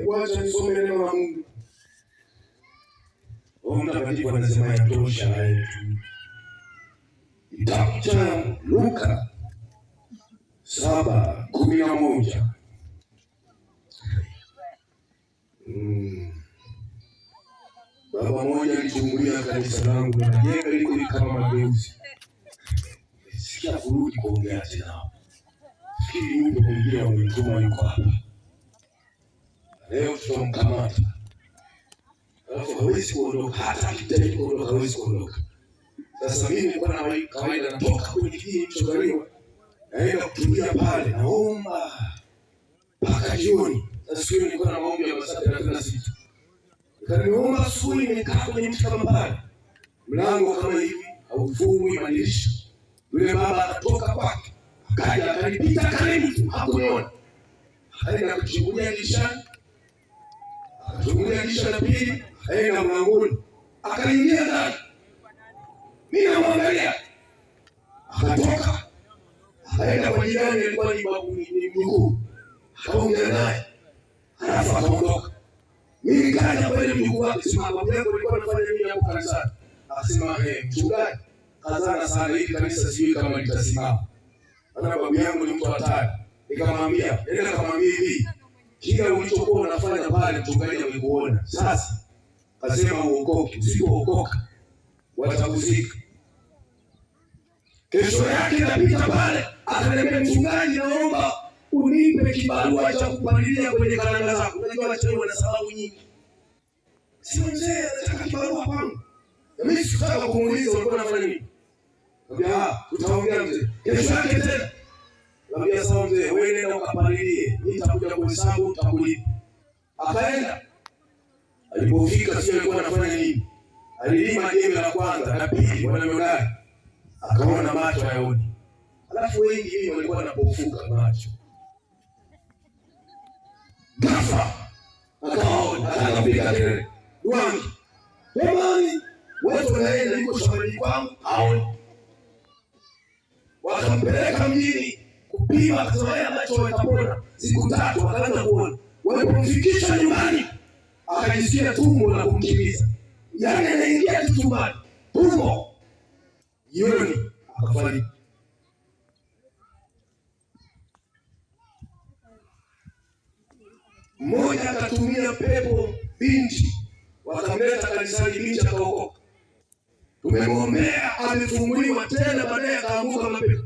Wacha nisome neno la Mungu. Roho Mtakatifu anasema yatosha hayo tu. Kitabu cha Luka 7:11. Baba mmoja alichungulia kanisa langu na jenga liko kama mageuzi. Sikia kurudi kuongea tena. Fikiri yupo mwingine ametuma yuko hapa. Leo tutamkamata. Alafu hawezi kuondoka, hata akitaka kuondoka hawezi kuondoka. Sasa mimi nilikuwa na kawaida natoka kwenye kijiji nilichozaliwa. Naenda kutulia pale, naomba mpaka jioni. Sasa siku nilikuwa na maombi ya masaa 36. Nimeomba asubuhi, nimekaa kwenye mti kama pale. Mlango kama hivi, haufungwi madirisha. Yule baba akatoka kwake. Akaja akanipita karibu tu, hakuniona. Akaenda kuchungulia dirishani. Akachungulia dirisha la pili, akaenda mlangoni. Akaingia ndani. Mimi namwangalia. Akatoka. Akaenda kwa jirani alikuwa ni babu ni mjukuu. Akaongea naye. Halafu akaondoka. Mimi nikaja pale mjukuu wake, sema babu yako alikuwa anafanya nini hapo kanisani? Akasema mchungaji, kazana sana hili kanisa sijui kama litasimama. Ana babu yangu ni mtu hatari. Nikamwambia, nenda kamwambia hivi, kila ulichokuwa unafanya pale mchungaji amekuona. Sasa akasema uokoke, usipookoka watakuzika. Kesho yake napita pale, akaniambia mchungaji, naomba unipe kibarua cha kupalilia kwenye karanga zako. Unajua watu wana sababu nyingi. Si mzee anataka kibarua kwangu. Na mimi sikutaka kumuuliza ulikuwa unafanya nini. Nikamwambia tutaongea mzee. Kesho yake tena. Nikamwambia sawa mzee, wewe nenda ukapalilie. Mimi nitakuja kuhesabu nitakulipa. Akaenda. Alipofika sio alikuwa anafanya nini? Alilima jembe la kwanza na pili wanamodai. Akaona macho hayaoni. Alafu wengi hivi walikuwa wanapofuka macho. Ghafla akaona, akapiga kelele. Wangi. Jamani, watu wanaenda yuko shambani kwangu haoni. Wakampeleka mjini kupima kutoa macho watapona. Siku 3 wakaanza kuona. Walipomfikisha nyumbani akajisikia tumbo la kumkimbiza. Yaani anaingia tumbani. Tumbo. Jioni akafariki. Mmoja akatumia pepo binti, wakamleta kanisani, binti akaokoka. Tumemwombea amefunguliwa tena, baadaye akaanguka mapepo.